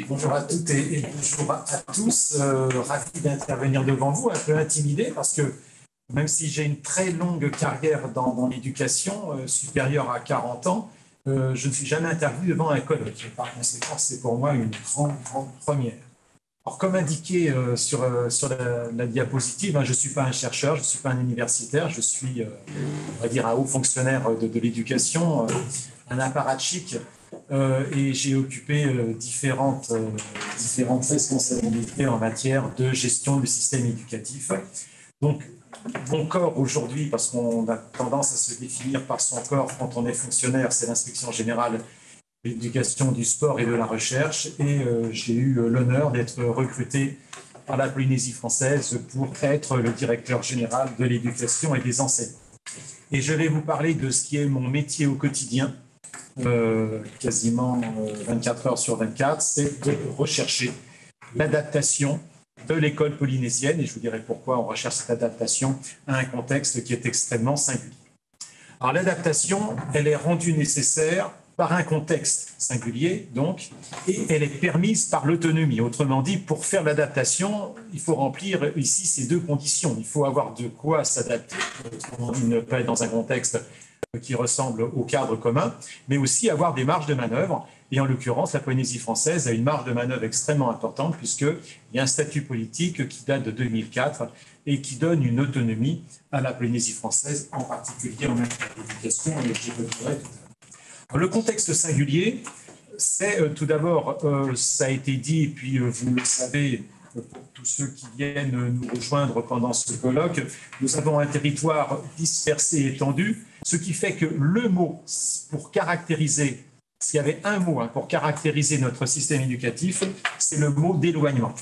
Bonjour à toutes et bonjour à tous. Ravi d'intervenir devant vous, un peu intimidé parce que même si j'ai une très longue carrière dans l'éducation, supérieure à 40 ans, je ne suis jamais intervenu devant un colloque. Par conséquent, c'est pour moi une grande première. Alors, comme indiqué sur la diapositive, je ne suis pas un chercheur, je ne suis pas un universitaire, je suis, on va dire, un haut fonctionnaire de l'éducation, un apparatchik, et j'ai occupé différentes responsabilités en matière de gestion du système éducatif. Donc, mon corps aujourd'hui, parce qu'on a tendance à se définir par son corps quand on est fonctionnaire, c'est l'inspection générale de l'éducation, du sport et de la recherche. Et j'ai eu l'honneur d'être recruté par la Polynésie française pour être le directeur général de l'éducation et des enseignements. Et je vais vous parler de ce qui est mon métier au quotidien, quasiment 24 heures sur 24, c'est de rechercher l'adaptation de l'école polynésienne, et je vous dirai pourquoi on recherche cette adaptation à un contexte qui est extrêmement singulier. Alors l'adaptation, elle est rendue nécessaire par un contexte singulier, donc, et elle est permise par l'autonomie. Autrement dit, pour faire l'adaptation, il faut remplir ici ces deux conditions. Il faut avoir de quoi s'adapter, autrement dit, ne pas être dans un contexte qui ressemble au cadre commun, mais aussi avoir des marges de manœuvre. Et en l'occurrence, la Polynésie française a une marge de manœuvre extrêmement importante puisqu'il y a un statut politique qui date de 2004 et qui donne une autonomie à la Polynésie française, en particulier en matière d'éducation, et j'y reviendrai tout à l'heure. Le contexte singulier, c'est tout d'abord, ça a été dit, et puis vous le savez, pour tous ceux qui viennent nous rejoindre pendant ce colloque, nous avons un territoire dispersé et étendu, ce qui fait que le mot pour caractériser, s'il y avait un mot pour caractériser notre système éducatif, c'est le mot d'éloignement.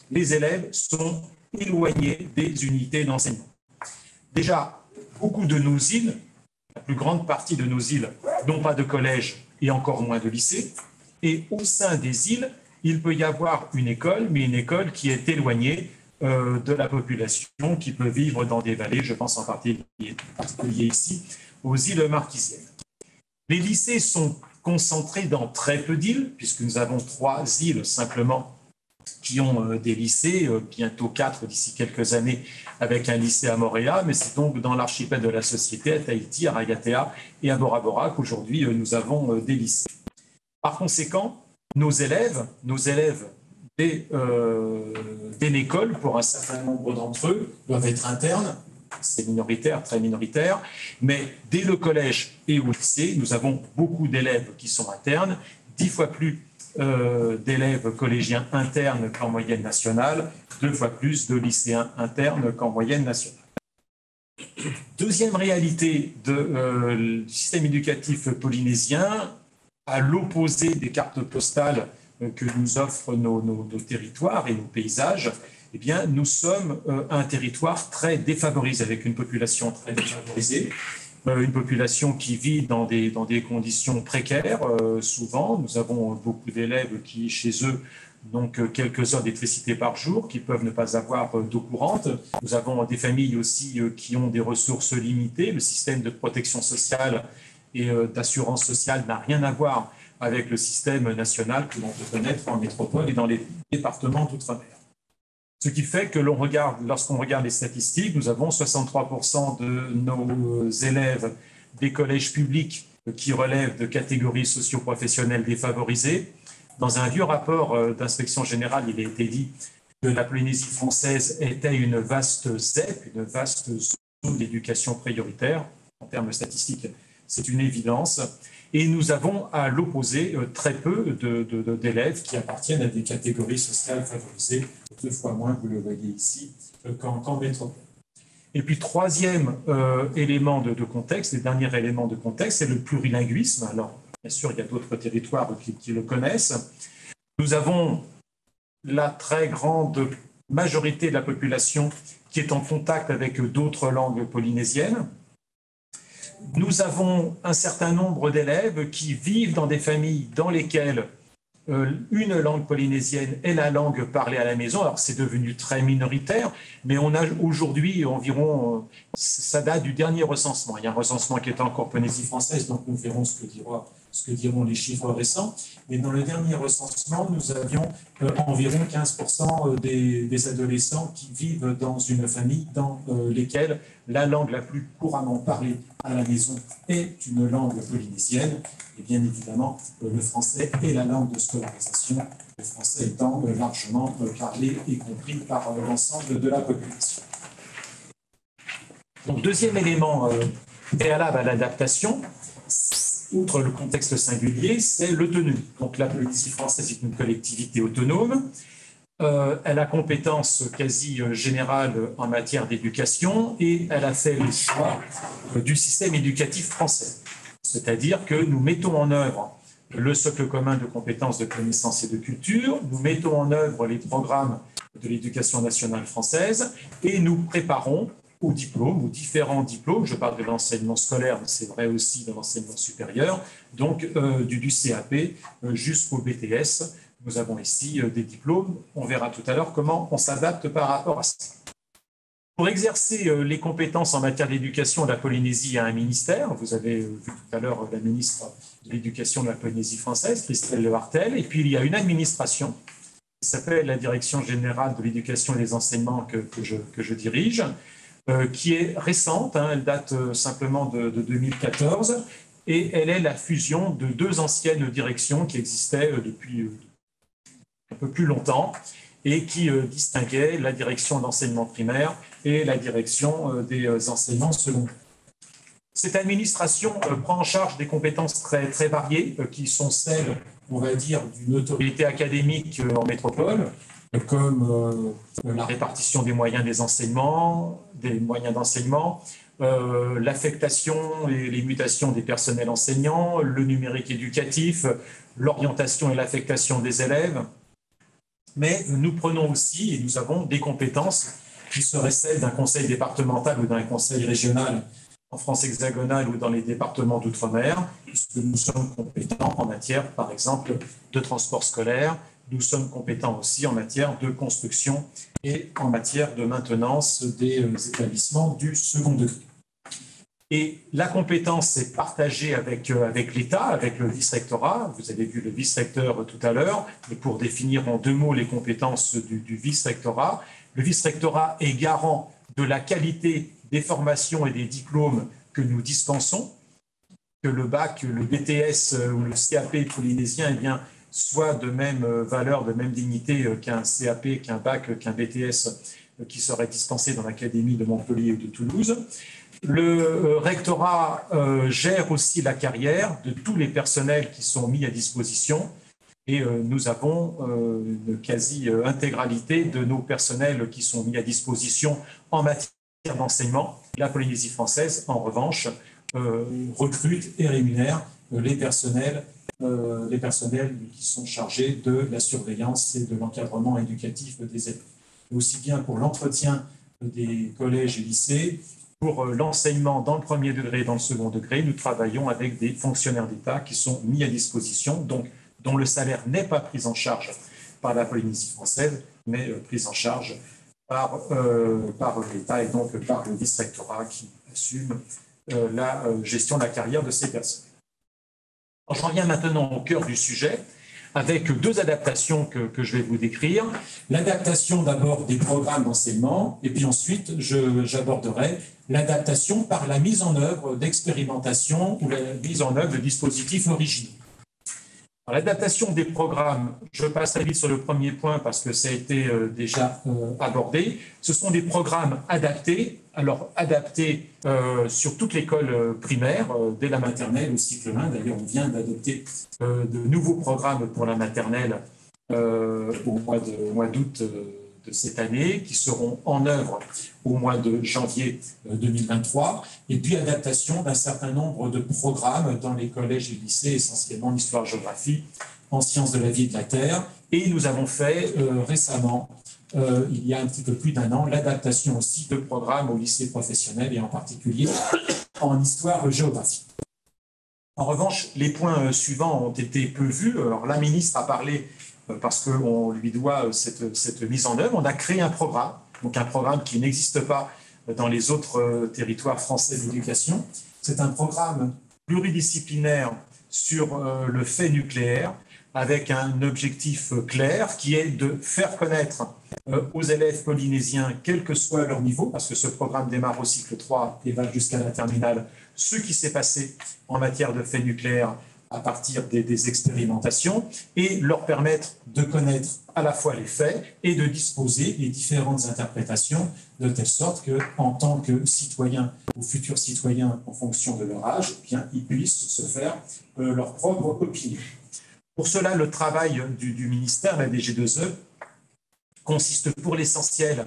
Les élèves sont éloignés des unités d'enseignement. Déjà, beaucoup de nos îles, la plus grande partie de nos îles, n'ont pas de collège et encore moins de lycée. Et au sein des îles, il peut y avoir une école, mais une école qui est éloignée de la population, qui peut vivre dans des vallées, je pense en particulier ici, aux îles Marquisiennes. Les lycées sont concentrés dans très peu d'îles, puisque nous avons 3 îles simplement qui ont des lycées, bientôt 4 d'ici quelques années, avec un lycée à Moorea, mais c'est donc dans l'archipel de la Société, à Tahiti, à Raiatea et à Bora Bora qu'aujourd'hui nous avons des lycées. Par conséquent, nos élèves dès l'école, pour un certain nombre d'entre eux, doivent être internes. C'est minoritaire, très minoritaire, mais dès le collège et au lycée, nous avons beaucoup d'élèves qui sont internes, 10 fois plus d'élèves collégiens internes qu'en moyenne nationale, 2 fois plus de lycéens internes qu'en moyenne nationale. Deuxième réalité du système éducatif polynésien, à l'opposé des cartes postales que nous offrent nos territoires et nos paysages, eh bien, nous sommes un territoire très défavorisé, avec une population très défavorisée, une population qui vit dans des conditions précaires, souvent. Nous avons beaucoup d'élèves qui, chez eux, n'ont que quelques heures d'électricité par jour, qui peuvent ne pas avoir d'eau courante. Nous avons des familles aussi qui ont des ressources limitées. Le système de protection sociale et d'assurance sociale n'a rien à voir avec le système national que l'on peut connaître en métropole et dans les départements d'outre-mer. Ce qui fait que lorsqu'on regarde les statistiques, nous avons 63% de nos élèves des collèges publics qui relèvent de catégories socio-professionnelles défavorisées. Dans un vieux rapport d'inspection générale, il a été dit que la Polynésie française était une vaste ZEP, une vaste zone d'éducation prioritaire. En termes statistiques, c'est une évidence. Et nous avons à l'opposé très peu d'élèves qui appartiennent à des catégories sociales favorisées, 2 fois moins, vous le voyez ici, qu'en métropole. Et puis, troisième élément de contexte, le dernier élément de contexte, c'est le plurilinguisme. Alors, bien sûr, il y a d'autres territoires qui le connaissent. Nous avons la très grande majorité de la population qui est en contact avec d'autres langues polynésiennes. Nous avons un certain nombre d'élèves qui vivent dans des familles dans lesquelles une langue polynésienne est la langue parlée à la maison. Alors, c'est devenu très minoritaire, mais on a aujourd'hui environ, ça date du dernier recensement. Il y a un recensement qui est encore Polynésie française, donc nous verrons ce que dira ce que diront les chiffres récents. Mais dans le dernier recensement, nous avions environ 15% des adolescents qui vivent dans une famille dans lesquelles la langue la plus couramment parlée à la maison est une langue polynésienne. Et bien évidemment, le français est la langue de scolarisation, le français étant largement parlé et compris par l'ensemble de la population. Donc, deuxième élément préalable à l'adaptation, outre le contexte singulier, c'est l'autonomie. Donc la Polynésie française est une collectivité autonome. Elle a compétence quasi générale en matière d'éducation et elle a fait le choix du système éducatif français. C'est-à-dire que nous mettons en œuvre le socle commun de compétences, de connaissances et de culture, nous mettons en œuvre les programmes de l'éducation nationale française et nous préparons aux diplômes, aux différents diplômes, je parle de l'enseignement scolaire, mais c'est vrai aussi de l'enseignement supérieur, donc du CAP jusqu'au BTS. Nous avons ici des diplômes, on verra tout à l'heure comment on s'adapte par rapport à ça. Pour exercer les compétences en matière d'éducation de la Polynésie, il y a un ministère, vous avez vu tout à l'heure la ministre de l'Éducation de la Polynésie française, Christelle Lehartel, et puis il y a une administration qui s'appelle la Direction générale de l'éducation et des enseignements que je dirige, qui est récente, hein, elle date simplement de 2014, et elle est la fusion de deux anciennes directions qui existaient depuis un peu plus longtemps et qui distinguaient la direction d'enseignement primaire et la direction des enseignements secondaires. Cette administration prend en charge des compétences très, très variées, qui sont celles, on va dire, d'une autorité académique en métropole, comme la répartition des moyens d'enseignement, l'affectation et les mutations des personnels enseignants, le numérique éducatif, l'orientation et l'affectation des élèves. Mais nous prenons aussi, et nous avons des compétences qui seraient celles d'un conseil départemental ou d'un conseil régional en France hexagonale ou dans les départements d'outre-mer, puisque nous sommes compétents en matière, par exemple, de transport scolaire. Nous sommes compétents aussi en matière de construction et en matière de maintenance des établissements du second degré. Et la compétence est partagée avec l'État, avec le vice-rectorat. Vous avez vu le vice-recteur tout à l'heure. Et pour définir en deux mots les compétences du vice-rectorat, le vice-rectorat est garant de la qualité des formations et des diplômes que nous dispensons, que le bac, le BTS ou le CAP polynésien, eh bien, soit de même valeur, de même dignité qu'un CAP, qu'un bac, qu'un BTS qui serait dispensé dans l'Académie de Montpellier ou de Toulouse. Le rectorat gère aussi la carrière de tous les personnels qui sont mis à disposition et nous avons une quasi-intégralité de nos personnels qui sont mis à disposition en matière d'enseignement. La Polynésie française, en revanche, recrute et rémunère les personnels qui sont chargés de la surveillance et de l'encadrement éducatif des élèves. Aussi bien pour l'entretien des collèges et lycées, pour l'enseignement dans le premier degré et dans le second degré, nous travaillons avec des fonctionnaires d'État qui sont mis à disposition, donc dont le salaire n'est pas pris en charge par la Polynésie française, mais pris en charge par l'État et donc par le vice-rectorat qui assume la gestion de la carrière de ces personnes. J'en viens maintenant au cœur du sujet, avec deux adaptations que je vais vous décrire. L'adaptation d'abord des programmes d'enseignement, et puis ensuite j'aborderai l'adaptation par la mise en œuvre d'expérimentations ou la mise en œuvre de dispositifs originaux. L'adaptation des programmes, je passe très vite sur le premier point parce que ça a été déjà abordé. Ce sont des programmes adaptés, alors adaptés sur toute l'école primaire, dès la maternelle au cycle 1. D'ailleurs, on vient d'adopter de nouveaux programmes pour la maternelle au mois d'août de cette année, qui seront en œuvre au mois de janvier 2023, et puis adaptation d'un certain nombre de programmes dans les collèges et lycées, essentiellement en histoire-géographie, en sciences de la vie et de la terre. Et nous avons fait récemment, il y a un petit peu plus d'un an, l'adaptation aussi de programmes au lycée professionnel et en particulier en histoire-géographie. En revanche, les points suivants ont été peu vus. Alors, la ministre a parlé parce qu'on lui doit cette mise en œuvre. On a créé un programme, donc un programme qui n'existe pas dans les autres territoires français d'éducation. C'est un programme pluridisciplinaire sur le fait nucléaire avec un objectif clair qui est de faire connaître aux élèves polynésiens, quel que soit leur niveau, parce que ce programme démarre au cycle 3 et va jusqu'à la terminale, ce qui s'est passé en matière de faits nucléaires à partir des expérimentations et leur permettre de connaître à la fois les faits et de disposer des différentes interprétations de telle sorte qu'en tant que citoyens ou futurs citoyens en fonction de leur âge, eh bien, ils puissent se faire leur propre opinion. Pour cela, le travail du ministère, la DG2E, consiste pour l'essentiel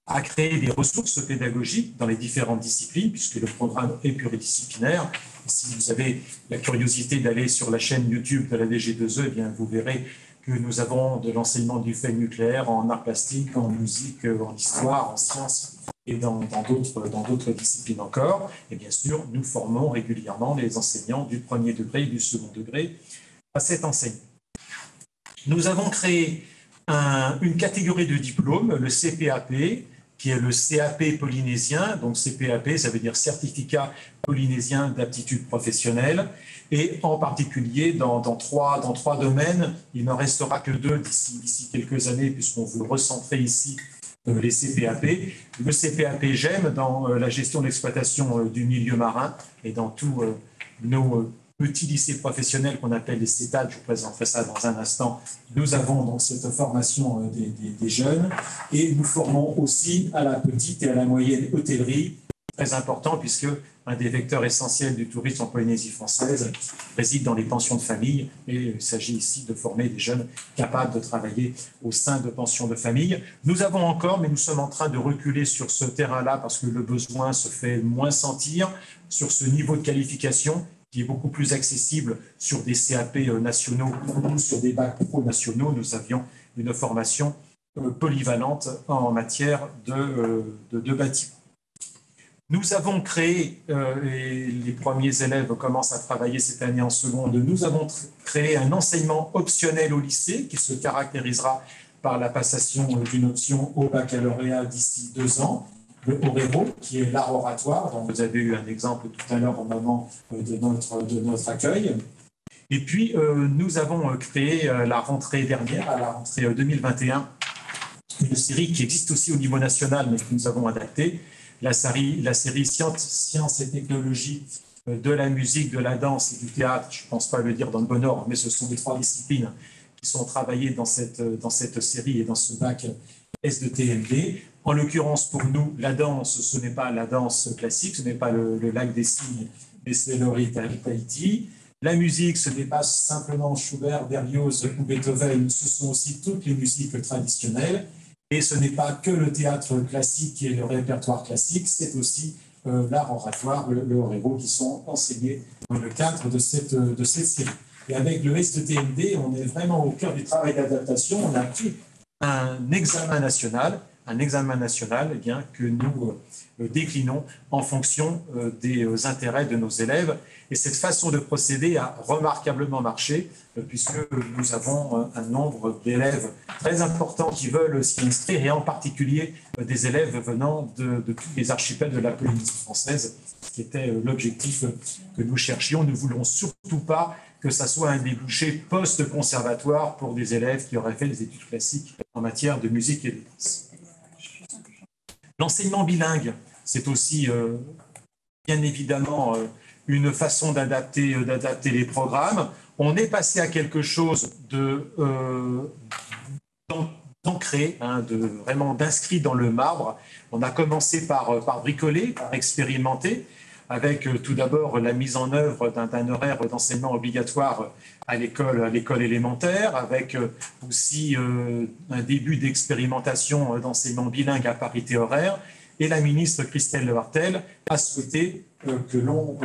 à créer des ressources pédagogiques dans les différentes disciplines, puisque le programme est pluridisciplinaire. Si vous avez la curiosité d'aller sur la chaîne YouTube de la DG2E, eh bien, vous verrez que nous avons de l'enseignement du fait nucléaire en art plastique, en musique, en histoire, en sciences et dans d'autres disciplines encore. Et bien sûr, nous formons régulièrement les enseignants du premier degré et du second degré à cet enseignement. Nous avons créé une catégorie de diplôme, le CPAP, qui est le CAP polynésien. Donc CPAP, ça veut dire Certificat polynésien d'aptitude professionnelle. Et en particulier, dans trois domaines, il n'en restera que deux d'ici quelques années, puisqu'on veut recentrer ici les CPAP. Le CPAP GEM dans la gestion de l'exploitation du milieu marin et dans tous nos petits lycées professionnels qu'on appelle les CETAD, je vous présenterai ça dans un instant. Nous avons donc cette formation des jeunes et nous formons aussi à la petite et à la moyenne hôtellerie, très important puisque un des vecteurs essentiels du tourisme en Polynésie française réside dans les pensions de famille et il s'agit ici de former des jeunes capables de travailler au sein de pensions de famille. Nous avons encore, mais nous sommes en train de reculer sur ce terrain-là parce que le besoin se fait moins sentir sur ce niveau de qualification qui est beaucoup plus accessible sur des CAP nationaux ou sur des bacs pro nationaux. Nous avions une formation polyvalente en matière de bâtiment. Nous avons créé, et les premiers élèves commencent à travailler cette année en seconde, nous avons créé un enseignement optionnel au lycée qui se caractérisera par la passation d'une option au baccalauréat d'ici 2 ans. Le ORERO, qui est l'art oratoire, dont vous avez eu un exemple tout à l'heure au moment de notre accueil. Et puis, nous avons créé la rentrée dernière, à la rentrée 2021, une série qui existe aussi au niveau national, mais que nous avons adaptée, la série Sciences et technologies de la musique, de la danse et du théâtre. Je ne pense pas le dire dans le bon ordre, mais ce sont les 3 disciplines qui sont travaillées dans cette série et dans ce bac S de TMD. En l'occurrence, pour nous, la danse, ce n'est pas la danse classique, ce n'est pas le lac des cygnes, mais c'est l'Ori Tahiti. La musique, ce n'est pas simplement Schubert, Berlioz ou Beethoven, ce sont aussi toutes les musiques traditionnelles. Et ce n'est pas que le théâtre classique et le répertoire classique, c'est aussi l'art oratoire, le ORERO, qui sont enseignés dans le cadre de cette série. Et avec le STTMD, on est vraiment au cœur du travail d'adaptation. On a pris un examen national eh bien, que nous déclinons en fonction des intérêts de nos élèves. Et cette façon de procéder a remarquablement marché, puisque nous avons un nombre d'élèves très important qui veulent s'y inscrire, et en particulier des élèves venant de tous les archipels de la Polynésie française, qui était l'objectif que nous cherchions. Nous ne voulons surtout pas que ça soit un débouché post-conservatoire pour des élèves qui auraient fait des études classiques en matière de musique et de danse. L'enseignement bilingue, c'est aussi bien évidemment une façon d'adapter les programmes. On est passé à quelque chose d'ancré, vraiment d'inscrit dans le marbre. On a commencé par bricoler, par expérimenter, avec tout d'abord la mise en œuvre d'un horaire d'enseignement obligatoire à l'école élémentaire, avec aussi un début d'expérimentation d'enseignement bilingue à parité horaire. Et la ministre Christelle Levartel a souhaité que l'on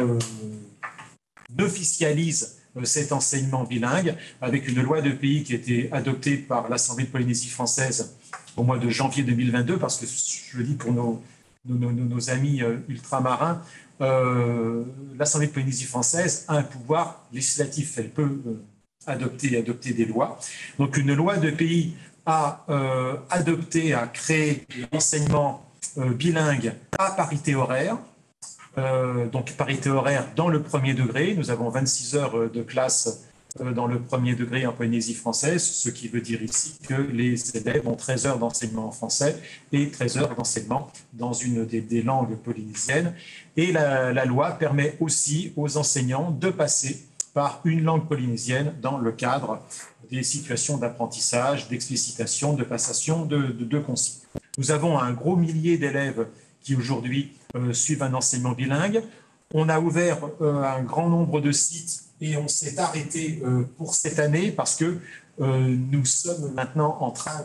officialise cet enseignement bilingue avec une loi de pays qui a été adoptée par l'Assemblée de Polynésie française au mois de janvier 2022, parce que je le dis pour nos amis ultramarins, l'Assemblée de Polynésie française a un pouvoir législatif, elle peut adopter des lois. Donc une loi de pays a créé l'enseignement bilingue à parité horaire Donc parité horaire dans le premier degré. Nous avons 26 heures de classe dans le premier degré en Polynésie française, ce qui veut dire ici que les élèves ont 13 heures d'enseignement en français et 13 heures d'enseignement dans une des langues polynésiennes. Et la loi permet aussi aux enseignants de passer par une langue polynésienne dans le cadre des situations d'apprentissage, d'explicitation, de passation de consignes. Nous avons un gros millier d'élèves qui aujourd'hui suivent un enseignement bilingue. On a ouvert un grand nombre de sites et on s'est arrêté pour cette année parce que nous sommes maintenant en train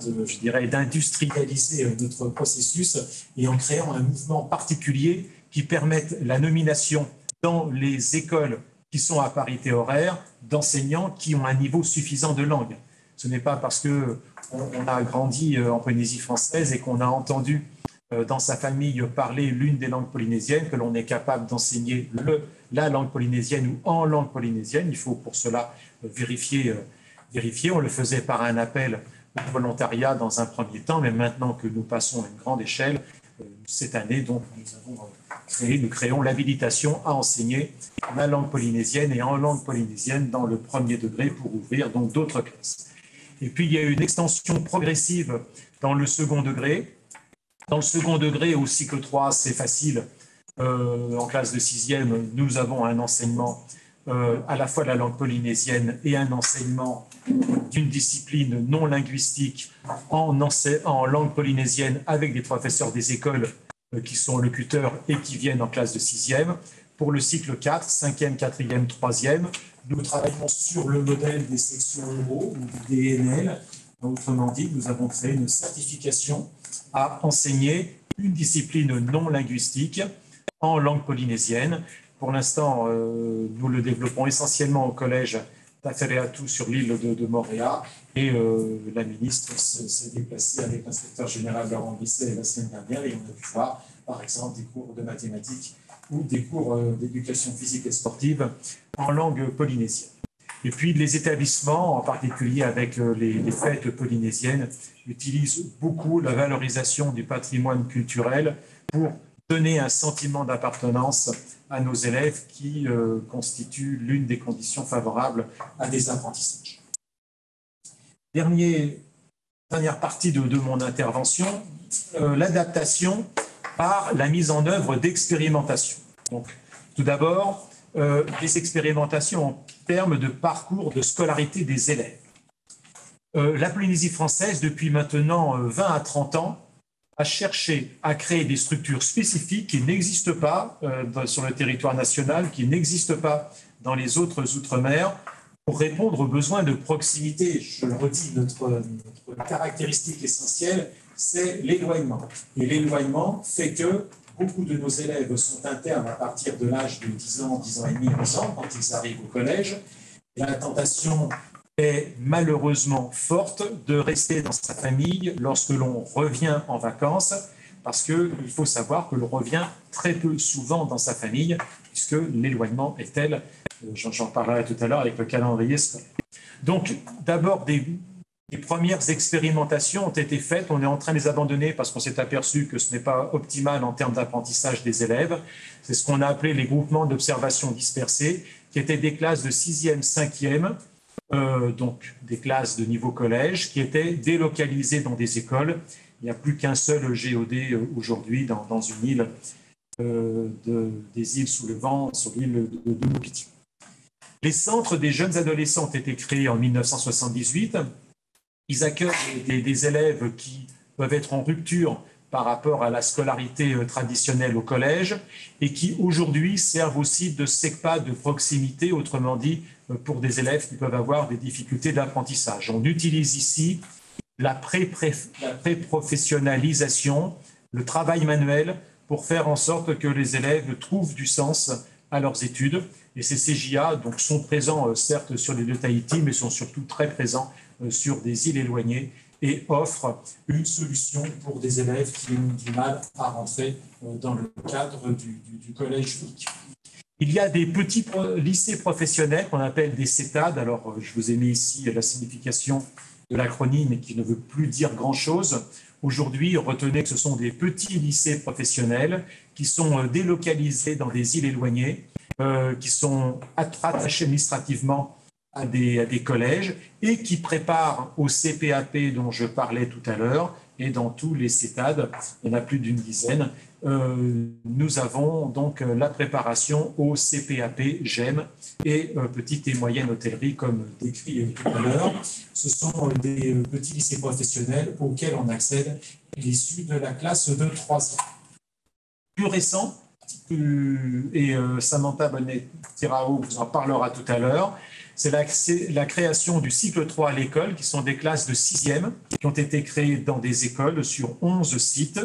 d'industrialiser notre processus et en créant un mouvement particulier qui permette la nomination dans les écoles qui sont à parité horaire d'enseignants qui ont un niveau suffisant de langue. Ce n'est pas parce qu'on a grandi en Polynésie française et qu'on a entendu dans sa famille parler l'une des langues polynésiennes que l'on est capable d'enseigner la langue polynésienne ou en langue polynésienne. Il faut pour cela vérifier. On le faisait par un appel au volontariat dans un premier temps, mais maintenant que nous passons à une grande échelle, cette année, donc, nous créons l'habilitation à enseigner la langue polynésienne et en langue polynésienne dans le premier degré pour ouvrir donc d'autres classes. Et puis, il y a une extension progressive dans le second degré. Dans le second degré, au cycle 3, c'est facile. En classe de 6e, nous avons un enseignement à la fois de la langue polynésienne et un enseignement d'une discipline non linguistique en langue polynésienne avec des professeurs des écoles qui sont locuteurs et qui viennent en classe de 6e. Pour le cycle 4, 5e, 4e, 3e, nous travaillons sur le modèle des sections euro ou des DNL. Autrement dit, nous avons créé une certification à enseigner une discipline non linguistique en langue polynésienne. Pour l'instant, nous le développons essentiellement au collège Tafereatu sur l'île de Moorea et la ministre s'est déplacée avec l'inspecteur général Laurent Bisset la semaine dernière et on a pu voir, par exemple, des cours de mathématiques ou des cours d'éducation physique et sportive en langue polynésienne. Et puis les établissements, en particulier avec les fêtes polynésiennes, utilisent beaucoup la valorisation du patrimoine culturel pour donner un sentiment d'appartenance à nos élèves qui constituent l'une des conditions favorables à des apprentissages. Dernière partie de mon intervention, l'adaptation par la mise en œuvre d'expérimentations. Donc, tout d'abord, des expérimentations en termes de parcours de scolarité des élèves. La Polynésie française, depuis maintenant 20 à 30 ans, a cherché à créer des structures spécifiques qui n'existent pas sur le territoire national, qui n'existent pas dans les autres outre-mer, pour répondre aux besoins de proximité. Je le redis, notre caractéristique essentielle, c'est l'éloignement. Et l'éloignement fait que beaucoup de nos élèves sont internes à partir de l'âge de 10 ans, 10 ans et demi, 11 ans, quand ils arrivent au collège. Et la tentation est malheureusement forte de rester dans sa famille lorsque l'on revient en vacances, parce qu'il faut savoir que l'on revient très peu souvent dans sa famille, puisque l'éloignement est tel, j'en parlerai tout à l'heure avec le calendrier scolaire. Donc, d'abord, des premières expérimentations ont été faites, on est en train de les abandonner parce qu'on s'est aperçu que ce n'est pas optimal en termes d'apprentissage des élèves. C'est ce qu'on a appelé les groupements d'observation dispersés, qui étaient des classes de 6e, 5e, donc des classes de niveau collège, qui étaient délocalisées dans des écoles. Il n'y a plus qu'un seul GOD aujourd'hui dans une île, des îles sous le vent, sur l'île de Moupiti. Les centres des jeunes adolescents ont été créés en 1978. Ils accueillent des élèves qui peuvent être en rupture par rapport à la scolarité traditionnelle au collège et qui aujourd'hui servent aussi de SECPA de proximité, autrement dit pour des élèves qui peuvent avoir des difficultés d'apprentissage. On utilise ici la pré-professionnalisation, le travail manuel pour faire en sorte que les élèves trouvent du sens à leurs études. Et ces CJA donc, sont présents certes sur les deux Tahiti, mais sont surtout très présents sur des îles éloignées et offrent une solution pour des élèves qui ont du mal à rentrer dans le cadre du collège unique. Il y a des petits lycées professionnels qu'on appelle des CETAD. Alors, je vous ai mis ici la signification de l'acronyme qui ne veut plus dire grand-chose. Aujourd'hui, retenez que ce sont des petits lycées professionnels qui sont délocalisés dans des îles éloignées, qui sont attachés administrativement à des collèges et qui préparent au CPAP dont je parlais tout à l'heure. Et dans tous les CETAD, il y en a plus d'une dizaine, nous avons donc la préparation au CPAP, GEM et petite et moyenne hôtellerie comme décrit tout à l'heure. Ce sont des petits lycées professionnels auxquels on accède à l'issue de la classe de 3 ans. Plus récent, et Samantha Bonnet-Tirao vous en parlera tout à l'heure, c'est la création du cycle 3 à l'école, qui sont des classes de 6e, qui ont été créées dans des écoles sur 11 sites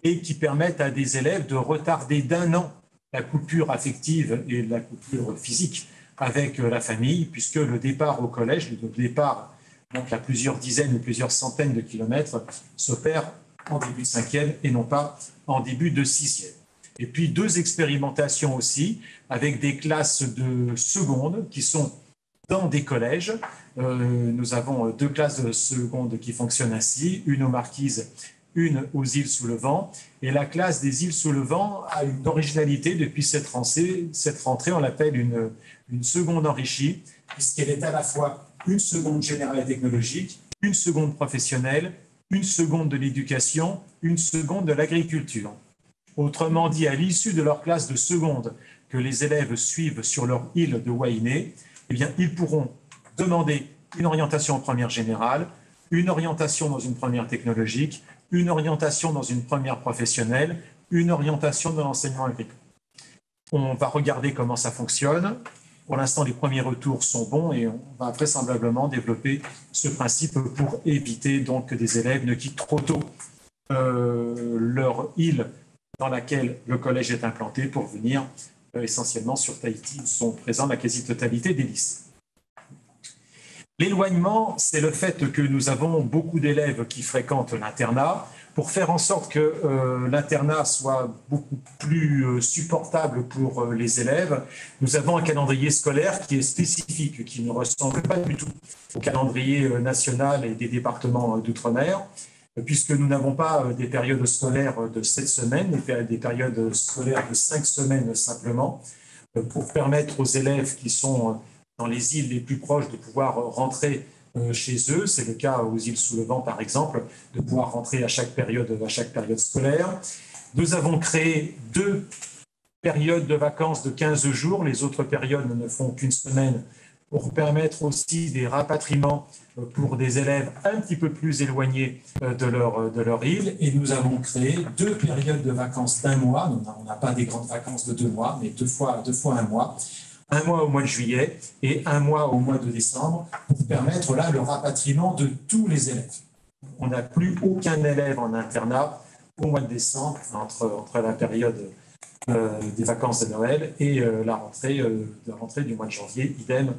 et qui permettent à des élèves de retarder d'1 an la coupure affective et la coupure physique avec la famille, puisque le départ au collège, le départ donc à plusieurs dizaines ou plusieurs centaines de kilomètres, s'opère en début de 5e et non pas en début de 6e. Et puis 2 expérimentations aussi, avec des classes de seconde qui sont dans des collèges. Nous avons 2 classes de seconde qui fonctionnent ainsi, une aux Marquises, une aux îles sous le vent. Et la classe des îles sous le vent a une originalité depuis cette rentrée, on l'appelle une seconde enrichie, puisqu'elle est à la fois une seconde générale et technologique, une seconde professionnelle, une seconde de l'éducation, une seconde de l'agriculture. Autrement dit, à l'issue de leur classe de seconde que les élèves suivent sur leur île de Wainé, eh bien, ils pourront demander une orientation en première générale, une orientation dans une première technologique, une orientation dans une première professionnelle, une orientation dans l'enseignement agricole. On va regarder comment ça fonctionne. Pour l'instant, les premiers retours sont bons et on va vraisemblablement développer ce principe pour éviter donc que des élèves ne quittent trop tôt leur île dans laquelle le collège est implanté pour venir essentiellement sur Tahiti, où sont présents la quasi-totalité des lycées. L'éloignement, c'est le fait que nous avons beaucoup d'élèves qui fréquentent l'internat. Pour faire en sorte que l'internat soit beaucoup plus supportable pour les élèves, nous avons un calendrier scolaire qui est spécifique, qui ne ressemble pas du tout au calendrier national et des départements d'outre-mer, puisque nous n'avons pas des périodes scolaires de 7 semaines, mais des périodes scolaires de 5 semaines simplement, pour permettre aux élèves qui sont dans les îles les plus proches de pouvoir rentrer chez eux. C'est le cas aux îles sous le vent, par exemple, de pouvoir rentrer à chaque période scolaire. Nous avons créé 2 périodes de vacances de 15 jours. Les autres périodes ne font qu'une semaine, pour permettre aussi des rapatriements pour des élèves un petit peu plus éloignés de leur île. Et nous avons créé 2 périodes de vacances d'1 mois. On n'a pas des grandes vacances de 2 mois, mais 2 fois 1 mois. 1 mois au mois de juillet et 1 mois au mois de décembre, pour permettre là le rapatriement de tous les élèves. On n'a plus aucun élève en internat au mois de décembre, entre la période des vacances de Noël et la rentrée du mois de janvier, idem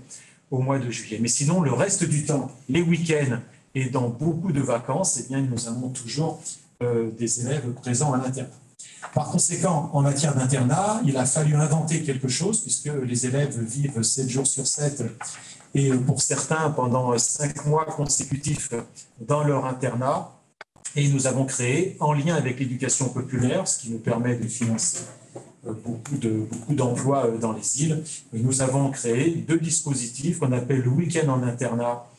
au mois de juillet. Mais sinon, le reste du temps, les week-ends et dans beaucoup de vacances, eh bien, nous avons toujours des élèves présents à l'internat. Par conséquent, en matière d'internat, il a fallu inventer quelque chose, puisque les élèves vivent 7 jours sur 7 et pour certains pendant 5 mois consécutifs dans leur internat. Et nous avons créé, en lien avec l'éducation populaire, ce qui nous permet de financer beaucoup d'emplois dans les îles, nous avons créé 2 dispositifs qu'on appelle le week-end en internat,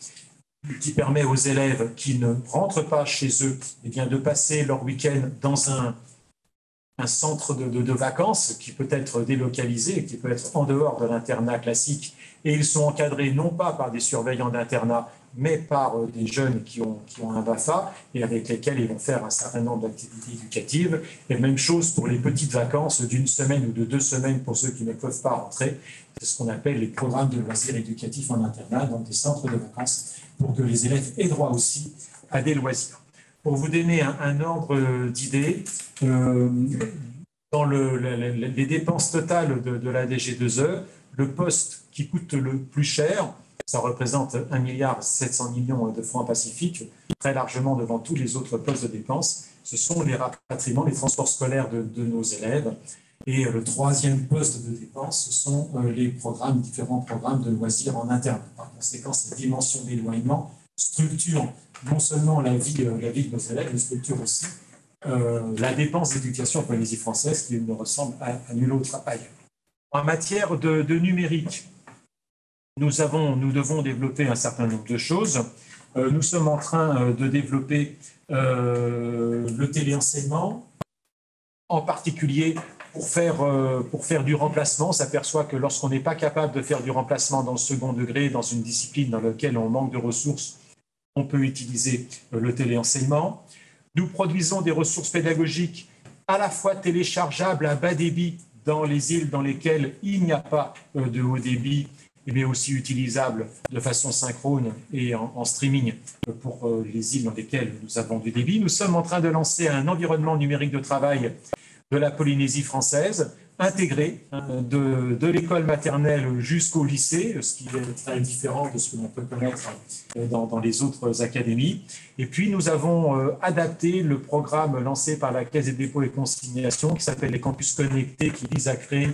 qui permet aux élèves qui ne rentrent pas chez eux, eh bien, de passer leur week-end dans un centre de vacances qui peut être délocalisé, qui peut être en dehors de l'internat classique. Et ils sont encadrés non pas par des surveillants d'internat, mais par des jeunes qui ont un BAFA et avec lesquels ils vont faire un certain nombre d'activités éducatives. Et même chose pour les petites vacances d'1 semaine ou de 2 semaines pour ceux qui ne peuvent pas rentrer. C'est ce qu'on appelle les programmes de loisirs éducatifs en internat, donc des centres de vacances, pour que les élèves aient droit aussi à des loisirs. Pour vous donner un ordre d'idée, dans les dépenses totales de la DG2E, le poste qui coûte le plus cher, ça représente 1,7 milliard de francs pacifiques, très largement devant tous les autres postes de dépenses. Ce sont les rapatriements, les transports scolaires de nos élèves. Et le 3e poste de dépenses, ce sont les différents programmes de loisirs en interne. Par conséquent, cette dimension d'éloignement structure non seulement la vie de nos élèves, mais structure aussi la dépense d'éducation en Polynésie française qui ne ressemble à nulle autre ailleurs. En matière de numérique, nous devons développer un certain nombre de choses. Nous sommes en train de développer le téléenseignement, en particulier pour faire du remplacement. On s'aperçoit que lorsqu'on n'est pas capable de faire du remplacement dans le second degré, dans une discipline dans laquelle on manque de ressources, on peut utiliser le téléenseignement. Nous produisons des ressources pédagogiques à la fois téléchargeables à bas débit dans les îles dans lesquelles il n'y a pas de haut débit, mais aussi utilisables de façon synchrone et en streaming pour les îles dans lesquelles nous avons du débit. Nous sommes en train de lancer un environnement numérique de travail de la Polynésie française, intégré de l'école maternelle jusqu'au lycée, ce qui est très différent de ce que l'on peut connaître dans les autres académies. Et puis, nous avons adapté le programme lancé par la Caisse des dépôts et consignations qui s'appelle les campus connectés, qui vise à créer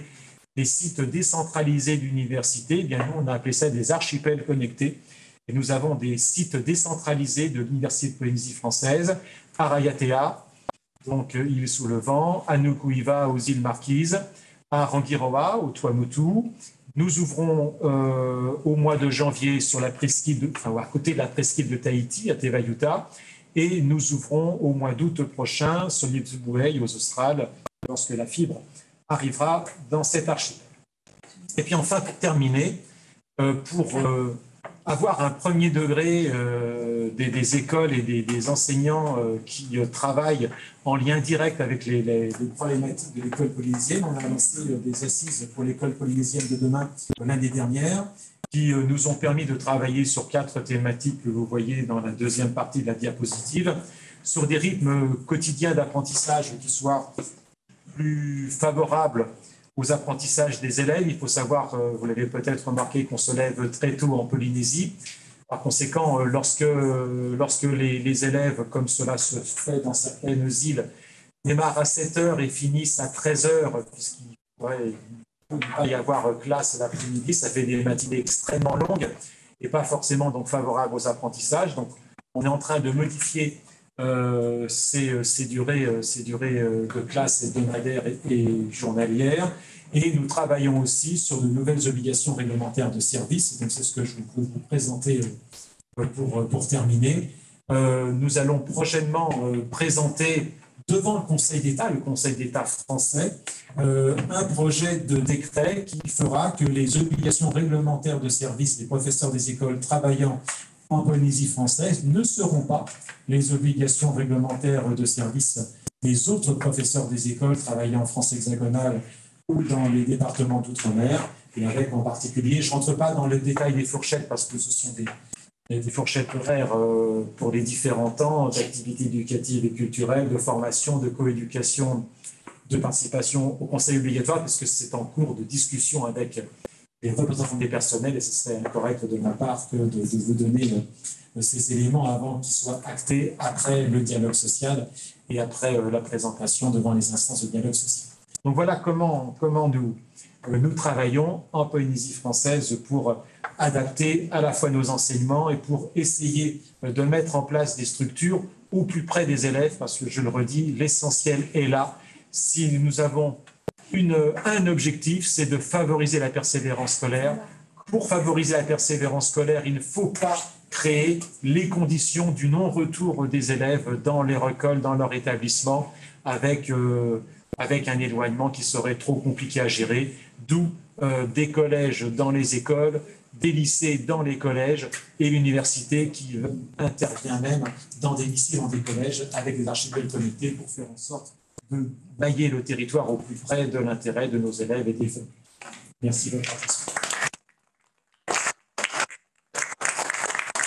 des sites décentralisés d'universités. Eh bien, nous, on a appelé ça des archipels connectés. Et nous avons des sites décentralisés de l'Université de Polynésie française, à Rayatea, donc île sous le vent, à Nukuiva, aux îles Marquises, à Rangiroa, au Tuamotu. Nous ouvrons au mois de janvier sur la presqu'île, à côté de la presqu'île de Tahiti, à Te Vaiuta, et nous ouvrons au mois d'août prochain sur l'île Tubuai, aux Australes, lorsque la fibre arrivera dans cet archipel. Et puis enfin, pour terminer, pour avoir un premier degré des écoles et des enseignants qui travaillent en lien direct avec les problématiques de l'école polynésienne, on a lancé des assises pour l'école polynésienne de demain l'année dernière, qui nous ont permis de travailler sur 4 thématiques que vous voyez dans la deuxième partie de la diapositive, sur des rythmes quotidiens d'apprentissage qui soient plus favorables aux apprentissages des élèves. Il faut savoir, vous l'avez peut-être remarqué, qu'on se lève très tôt en Polynésie. Par conséquent, lorsque les élèves, comme cela se fait dans certaines îles, démarrent à 7 heures et finissent à 13 heures, puisqu'il pourrait pas y avoir classe l'après-midi, ça fait des matinées extrêmement longues et pas forcément donc favorables aux apprentissages. Donc, on est en train de modifier ces durées de classe hebdomadaires et journalières. Et nous travaillons aussi sur de nouvelles obligations réglementaires de service. Donc c'est ce que je peux vous présenter pour terminer. Nous allons prochainement présenter devant le Conseil d'État français, un projet de décret qui fera que les obligations réglementaires de service des professeurs des écoles travaillant en Polynésie française ne seront pas les obligations réglementaires de service des autres professeurs des écoles travaillant en France hexagonale ou dans les départements d'outre-mer, et avec en particulier, je ne rentre pas dans le détail des fourchettes parce que ce sont des fourchettes horaires pour les différents temps d'activités éducatives et culturelles, de formation, de coéducation, de participation au conseil obligatoire, parce que c'est en cours de discussion avec les représentants des personnels, et ce serait incorrect de ma part que de vous donner ces éléments avant qu'ils soient actés après le dialogue social et après la présentation devant les instances de dialogue social. Donc voilà comment nous travaillons en Polynésie française pour adapter à la fois nos enseignements et pour essayer de mettre en place des structures au plus près des élèves, parce que je le redis, l'essentiel est là. Si nous avons un objectif, c'est de favoriser la persévérance scolaire. Pour favoriser la persévérance scolaire, il ne faut pas créer les conditions du non-retour des élèves dans leur école, dans leur établissement, avec un éloignement qui serait trop compliqué à gérer, d'où des collèges dans les écoles, des lycées dans les collèges et l'université qui intervient même dans des lycées, dans des collèges, avec des archipels connectés pour faire en sorte de mailler le territoire au plus près de l'intérêt de nos élèves et des familles. Merci de votre attention.